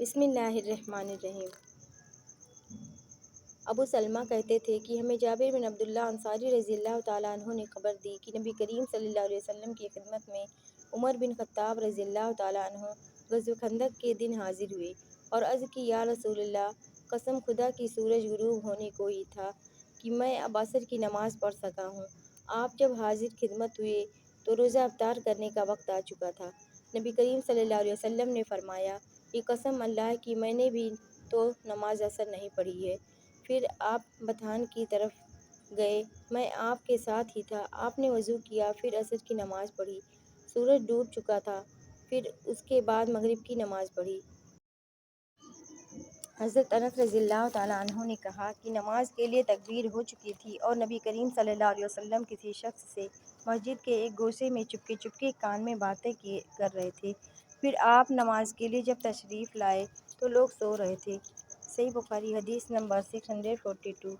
بسم اللہ الرحمن الرحیم۔ ابو سلمہ کہتے تھے کہ ہمیں جابر بن عبداللہ انصاری رضی اللہ تعالیٰ عنہ نے خبر دی کہ نبی کریم صلی اللہ علیہ وسلم کی خدمت میں عمر بن خطاب رضی اللہ تعالیٰ عنہ غزوہ خندق کے دن حاضر ہوئے اور عرض کی یا رسول اللہ، قسم خدا کی سورج غروب ہونے کو ہی تھا کہ میں اب عصر کی نماز پڑھ سکا ہوں۔ آپ جب حاضر خدمت ہوئے تو روزہ افطار کرنے کا وقت آ چکا تھا۔ نبی کریم صلی اللہ علیہ وسلم نے فرمایا کہ قسم اللہ کی میں نے بھی تو نماز عصر نہیں پڑھی ہے۔ پھر آپ بطحان کی طرف گئے، میں آپ کے ساتھ ہی تھا۔ آپ نے وضو کیا، پھر عصر کی نماز پڑھی۔ سورج ڈوب چکا تھا، پھر اس کے بعد مغرب کی نماز پڑھی۔ حضرت انس رضی اللہ تعالیٰ عنہ نے کہا کہ نماز کے لیے تکبیر ہو چکی تھی اور نبی کریم صلی اللہ علیہ وسلم کسی شخص سے مسجد کے ایک گوشے میں چپکے چپکے کان میں باتیں کر رہے تھے۔ پھر آپ نماز کے لیے جب تشریف لائے تو لوگ سو رہے تھے۔ صحیح بخاری حدیث نمبر 642۔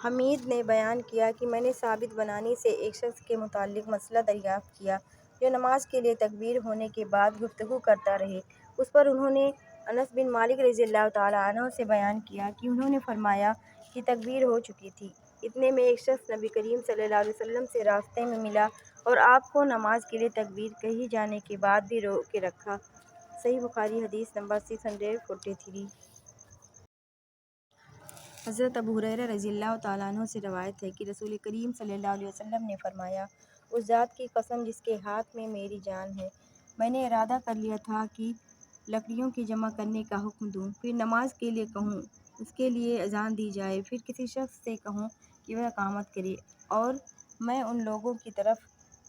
حمید نے بیان کیا کہ میں نے ثابت بنانی سے ایک شخص کے متعلق مسئلہ دریافت کیا جو نماز کے لیے تکبیر ہونے کے بعد گفتگو کرتا رہے۔ اس پر انہوں نے انس بن مالک رضی اللہ تعالیٰ عنہ سے بیان کیا کہ انہوں نے فرمایا کہ تکبیر ہو چکی تھی۔ اتنے میں ایک شخص نبی کریم صلی اللہ علیہ وسلم سے راستے میں ملا اور آپ کو نماز کے لیے تکبیر کہی جانے کے بعد بھی روکے رکھا۔ صحیح بخاری حدیث نمبر 643۔ حضرت ابو ہریرہ رضی اللہ تعالیٰ عنہ سے روایت ہے کہ رسول کریم صلی اللہ علیہ وسلم نے فرمایا، اس ذات کی قسم جس کے ہاتھ میں میری جان ہے، میں نے ارادہ کر لیا تھا کہ لکڑیوں کے جمع کرنے کا حکم دوں، پھر نماز کے لیے کہوں، اس کے لیے اذان دی جائے، پھر کسی شخص سے کہوں کہ وہ اقامت کرے، اور میں ان لوگوں کی طرف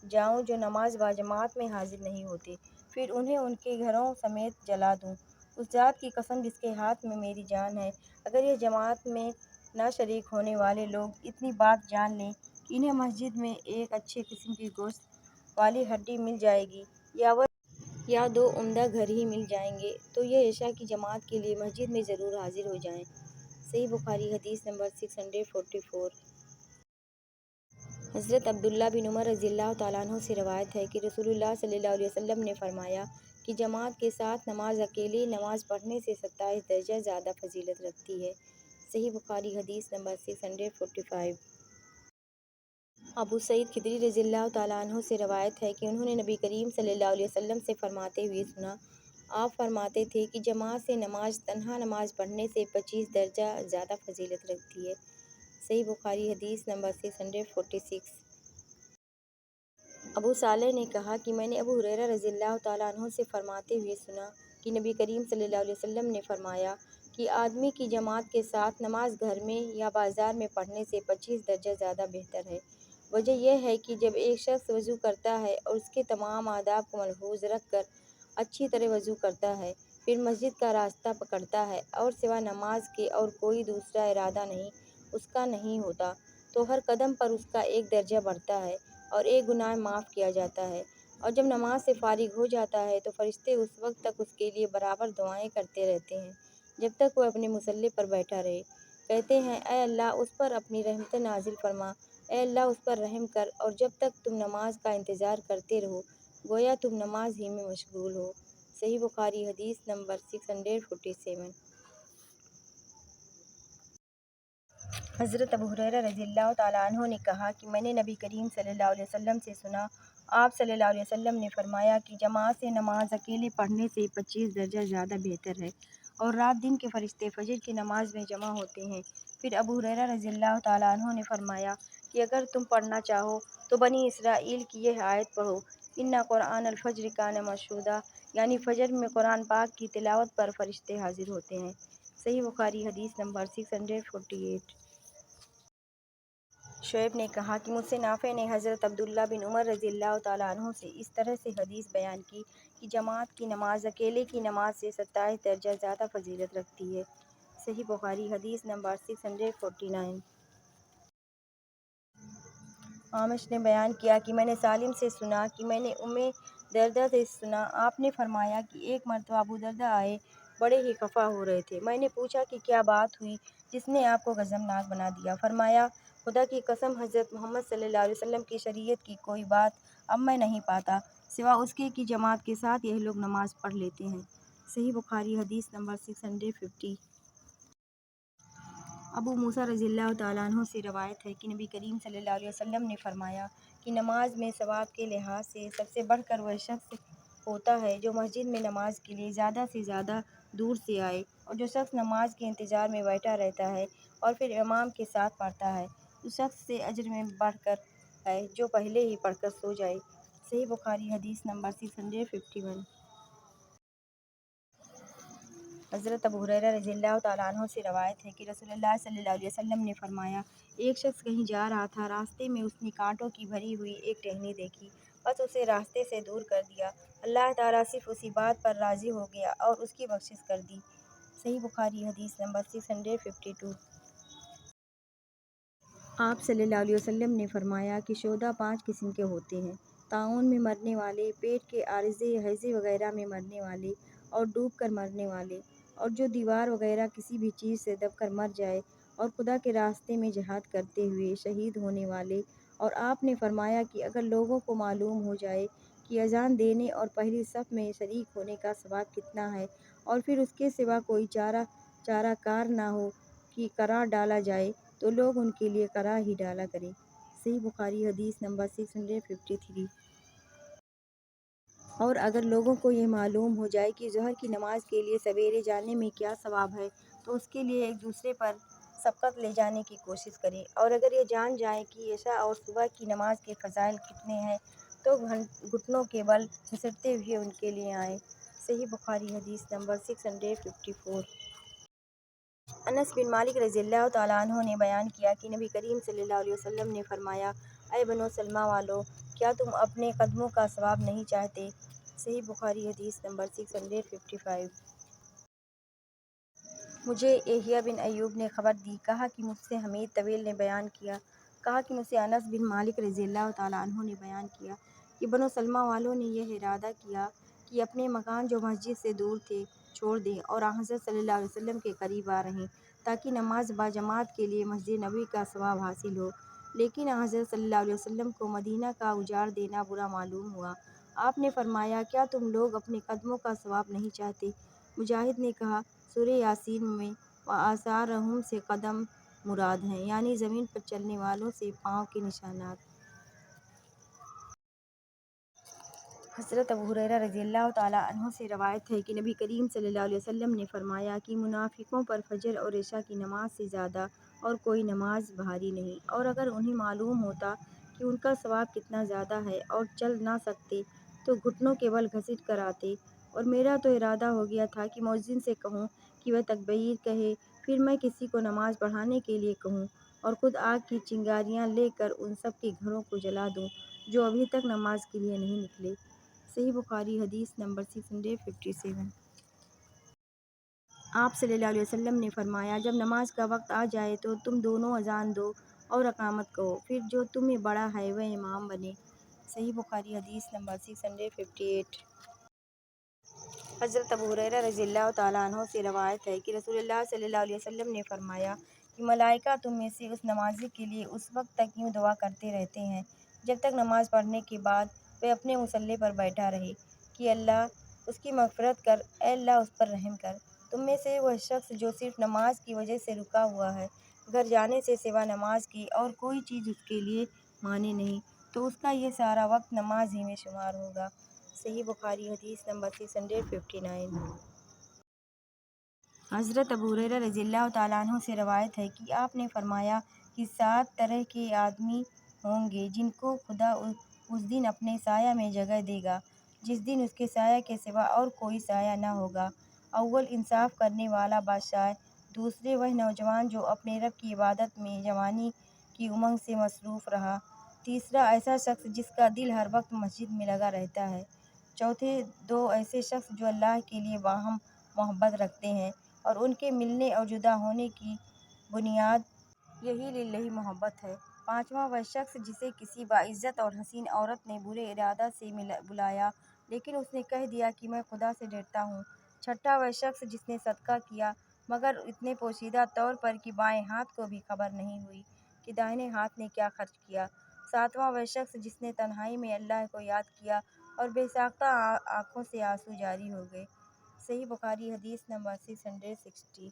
جاؤں جو نماز باجماعت میں حاضر نہیں ہوتے، پھر انہیں ان کے گھروں سمیت جلا دوں۔ اس ذات کی قسم جس کے ہاتھ میں میری جان ہے، اگر یہ جماعت میں نہ شریک ہونے والے لوگ اتنی بات جان لیں کہ انہیں مسجد میں ایک اچھے قسم کی گوشت والی ہڈی مل جائے گی یا دو عمدہ گھر ہی مل جائیں گے تو یہ عشاء کی جماعت کے لیے مسجد میں ضرور حاضر ہو جائیں۔ صحیح بخاری حدیث نمبر 644۔ حضرت عبداللہ بن عمر رضی اللہ تعالیٰ عنہ سے روایت ہے کہ رسول اللہ صلی اللہ علیہ وسلم نے فرمایا کہ جماعت کے ساتھ نماز اکیلے نماز پڑھنے سے 27 درجہ زیادہ فضیلت رکھتی ہے۔ صحیح بخاری حدیث نمبر 645۔ ابو سعید خدری رضی اللہ تعالیٰ عنہ سے روایت ہے کہ انہوں نے نبی کریم صلی اللہ علیہ وسلم سے فرماتے ہوئے سنا، آپ فرماتے تھے کہ جماعت سے نماز تنہا نماز پڑھنے سے 25 درجہ زیادہ فضیلت رکھتی ہے۔ صحیح بخاری حدیث نمبر 646۔ ابو صالح نے کہا کہ میں نے ابو ہریرہ رضی اللہ تعالیٰ عنہ سے فرماتے ہوئے سنا کہ نبی کریم صلی اللہ علیہ وسلم نے فرمایا کہ آدمی کی جماعت کے ساتھ نماز گھر میں یا بازار میں پڑھنے سے 25 درجہ زیادہ بہتر ہے۔ وجہ یہ ہے کہ جب ایک شخص وضو کرتا ہے اور اس کے تمام آداب کو ملحوظ رکھ کر اچھی طرح وضو کرتا ہے، پھر مسجد کا راستہ پکڑتا ہے اور سوا نماز کے اور کوئی دوسرا ارادہ اس کا نہیں ہوتا، تو ہر قدم پر اس کا ایک درجہ بڑھتا ہے اور ایک گناہ معاف کیا جاتا ہے، اور جب نماز سے فارغ ہو جاتا ہے تو فرشتے اس وقت تک اس کے لیے برابر دعائیں کرتے رہتے ہیں جب تک وہ اپنے مصلی پر بیٹھا رہے۔ کہتے ہیں، اے اللہ اس پر اپنی رحمتیں نازل فرما، اے اللہ اس پر رحم کر، اور جب تک تم نماز کا انتظار کرتے رہو گویا تم نماز ہی میں مشغول ہو۔ صحیح بخاری حدیث نمبر 647۔ حضرت ابو ہریرہ رضی اللہ تعالیٰ عنہ نے کہا کہ میں نے نبی کریم صلی اللہ علیہ وسلم سے سنا، آپ صلی اللہ علیہ وسلم نے فرمایا کہ جماعت سے نماز اکیلے پڑھنے سے 25 درجہ زیادہ بہتر ہے، اور رات دن کے فرشتے فجر کی نماز میں جمع ہوتے ہیں۔ پھر ابو ہریرہ رضی اللہ تعالیٰ عنہ نے فرمایا کہ اگر تم پڑھنا چاہو تو بنی اسرائیل کی یہ آیت پڑھو، اِنَّ قرآنَ الفجر کانَ مشہودا، یعنی فجر میں قرآن پاک کی تلاوت پر فرشتے حاضر ہوتے ہیں۔ صحیح بخاری حدیث نمبر 648۔ شعیب نے کہا کہ مجھ سے نافع نے حضرت عبداللہ بن عمر رضی اللہ تعالیٰ عنہ سے اس طرح سے حدیث بیان کی کہ جماعت کی نماز اکیلے کی نماز سے 27 درجہ زیادہ فضیلت رکھتی ہے۔ صحیح بخاری حدیث نمبر 649۔ اعمش نے بیان کیا کہ میں نے سالم سے سنا کہ میں نے ام درداء سے سنا، آپ نے فرمایا کہ ایک مرتبہ ابو درداء آئے، بڑے ہی خفا ہو رہے تھے۔ میں نے پوچھا کہ کیا بات ہوئی جس نے آپ کو غضبناک بنا دیا؟ فرمایا، خدا کی قسم حضرت محمد صلی اللہ علیہ وسلم کی شریعت کی کوئی بات اب میں نہیں پاتا، سوا اس کے کی جماعت کے ساتھ یہ لوگ نماز پڑھ لیتے ہیں۔ صحیح بخاری حدیث نمبر 650۔ ابو موسیٰ رضی اللہ تعالیٰ عنہ سے روایت ہے کہ نبی کریم صلی اللہ علیہ وسلم نے فرمایا کہ نماز میں ثواب کے لحاظ سے سب سے بڑھ کر وہ شخص ہوتا ہے جو مسجد میں نماز کے لیے زیادہ سے زیادہ دور سے آئے، اور جو شخص نماز کے انتظار میں بیٹھا رہتا ہے اور پھر امام کے ساتھ پڑھتا ہے، اس شخص سے اجر میں بڑھ کر ہے جو پہلے ہی پڑھ کر سو جائے۔ صحیح بخاری حدیث نمبر 651۔ حضرت ابو ہریرہ رضی اللہ تعالیٰ عنہ سے روایت ہے کہ رسول اللہ صلی اللہ علیہ وسلم نے فرمایا، ایک شخص کہیں جا رہا تھا، راستے میں اس نے کانٹوں کی بھری ہوئی ایک ٹہنی دیکھی، بس اسے راستے سے دور کر دیا۔ اللہ تعالیٰ صرف اسی بات پر راضی ہو گیا اور اس کی بخشش کر دی۔ صحیح بخاری حدیث نمبر 652۔ آپ صلی اللہ علیہ وسلم نے فرمایا کہ شہداء 5 قسم کے ہوتے ہیں: طاعون میں مرنے والے، پیٹ کے عارضے، ہیضے وغیرہ میں مرنے والے، اور ڈوب کر مرنے والے، اور جو دیوار وغیرہ کسی بھی چیز سے دب کر مر جائے، اور خدا کے راستے میں جہاد کرتے ہوئے شہید ہونے والے۔ اور آپ نے فرمایا کہ اگر لوگوں کو معلوم ہو جائے کہ اذان دینے اور پہلی صف میں شریک ہونے کا ثواب کتنا ہے، اور پھر اس کے سوا کوئی چارہ کار نہ ہو کہ کرا ڈالا جائے، تو لوگ ان کے لیے کرا ہی ڈالا کریں۔ صحیح بخاری حدیث نمبر 653۔ اور اگر لوگوں کو یہ معلوم ہو جائے کہ ظہر کی نماز کے لیے سویرے جانے میں کیا ثواب ہے، تو اس کے لیے ایک دوسرے پر سبقت لے جانے کی کوشش کریں، اور اگر یہ جان جائیں کہ عشاء اور صبح کی نماز کے فضائل کتنے ہیں، تو گھٹنوں کے بل گھسیٹتے ہوئے ان کے لیے آئیں۔ صحیح بخاری حدیث نمبر 654۔ انس بن مالک رضی اللہ تعالیٰ عنہ نے بیان کیا کہ نبی کریم صلی اللہ علیہ وسلم نے فرمایا، اے بنو سلمہ والو، کیا تم اپنے قدموں کا ثواب نہیں چاہتے؟ صحیح بخاری حدیث نمبر 655۔ مجھے یحییٰ بن ایوب نے خبر دی، کہا کہ مجھ سے حمید طویل نے بیان کیا، کہا کہ مجھ سے انس بن مالک رضی اللہ تعالیٰ عنہ نے بیان کیا کہ بنو سلمہ والوں نے یہ ارادہ کیا کہ اپنے مکان جو مسجد سے دور تھے چھوڑ دیں اور حضرت صلی اللہ علیہ وسلم کے قریب آ رہیں، تاکہ نماز باجماعت کے لیے مسجد نبوی کا ثواب حاصل ہو۔ لیکن حضرت صلی اللہ علیہ وسلم کو مدینہ کا اجاڑ دینا برا معلوم ہوا۔ آپ نے فرمایا، کیا تم لوگ اپنے قدموں کا ثواب نہیں چاہتے؟ مجاہد نے کہا، سورہ یاسین میں وآثارہم سے قدم مراد ہیں، یعنی زمین پر چلنے والوں سے پاؤں کے نشانات۔ حضرت ابو ہریرہ رضی اللہ تعالیٰ عنہ سے روایت ہے کہ نبی کریم صلی اللہ علیہ وسلم نے فرمایا کہ منافقوں پر فجر اور عشاء کی نماز سے زیادہ اور کوئی نماز بھاری نہیں، اور اگر انہیں معلوم ہوتا کہ ان کا ثواب کتنا زیادہ ہے اور چل نہ سکتے، تو گھٹنوں کے بل گھسیٹ کر آتے۔ اور میرا تو ارادہ ہو گیا تھا کہ مؤذن سے کہوں کہ وہ تکبیر کہے، پھر میں کسی کو نماز پڑھانے کے لیے کہوں، اور خود آگ کی چنگاریاں لے کر ان سب کے گھروں کو جلا دوں جو ابھی تک نماز کے لیے نہیں نکلے۔ صحیح بخاری حدیث نمبر 657۔ آپ صلی اللہ علیہ وسلم نے فرمایا، جب نماز کا وقت آ جائے تو تم دونوں اذان دو اور اقامت کہو، پھر جو تم میں بڑا ہے وہ امام بنے۔ صحیح بخاری حدیث نمبر 658۔ حضرت ابو ہریرہ رضی اللہ تعالیٰ عنہ سے روایت ہے کہ رسول اللہ صلی اللہ علیہ وسلم نے فرمایا کہ ملائکہ تم میں سے اس نمازی کے لیے اس وقت تک یوں دعا کرتے رہتے ہیں جب تک نماز پڑھنے کے بعد وہ اپنے مصلی پر بیٹھا رہے کہ اللہ اس کی مغفرت کر، اے اللہ اس پر رحم کر۔ تم میں سے وہ شخص جو صرف نماز کی وجہ سے رکا ہوا ہے، گھر جانے سے سوا نماز کی اور کوئی چیز اس کے لیے مانع نہیں، تو اس کا یہ سارا وقت نماز ہی میں شمار ہوگا۔ صحیح بخاری حدیث نمبر 659۔ حضرت ابو ہریرہ رضی اللہ تعالیٰ عنہ سے روایت ہے کہ آپ نے فرمایا کہ 7 طرح کے آدمی ہوں گے جن کو خدا اس دن اپنے سایہ میں جگہ دے گا جس دن اس کے سایہ کے سوا اور کوئی سایہ نہ ہوگا۔ اول، انصاف کرنے والا بادشاہ۔ دوسرے، وہ نوجوان جو اپنے رب کی عبادت میں جوانی کی امنگ سے مصروف رہا۔ تیسرا، ایسا شخص جس کا دل ہر وقت مسجد میں لگا رہتا ہے۔ چوتھے، 2 ایسے شخص جو اللہ کے لیے باہم محبت رکھتے ہیں اور ان کے ملنے اور جدا ہونے کی بنیاد یہی للہ محبت ہے۔ پانچواں، وہ شخص جسے کسی باعزت اور حسین عورت نے برے ارادہ سے بلایا لیکن اس نے کہہ دیا کہ میں خدا سے ڈرتا ہوں۔ چھٹا، وہ شخص جس نے صدقہ کیا مگر اتنے پوشیدہ طور پر کہ بائیں ہاتھ کو بھی خبر نہیں ہوئی کہ داہنے ہاتھ نے کیا خرچ کیا۔ ساتواں، وہ شخص جس نے تنہائی میں اللہ کو یاد کیا اور بے ساختہ آنکھوں سے آنسو جاری ہو گئے۔ صحیح بخاری حدیث نمبر 660۔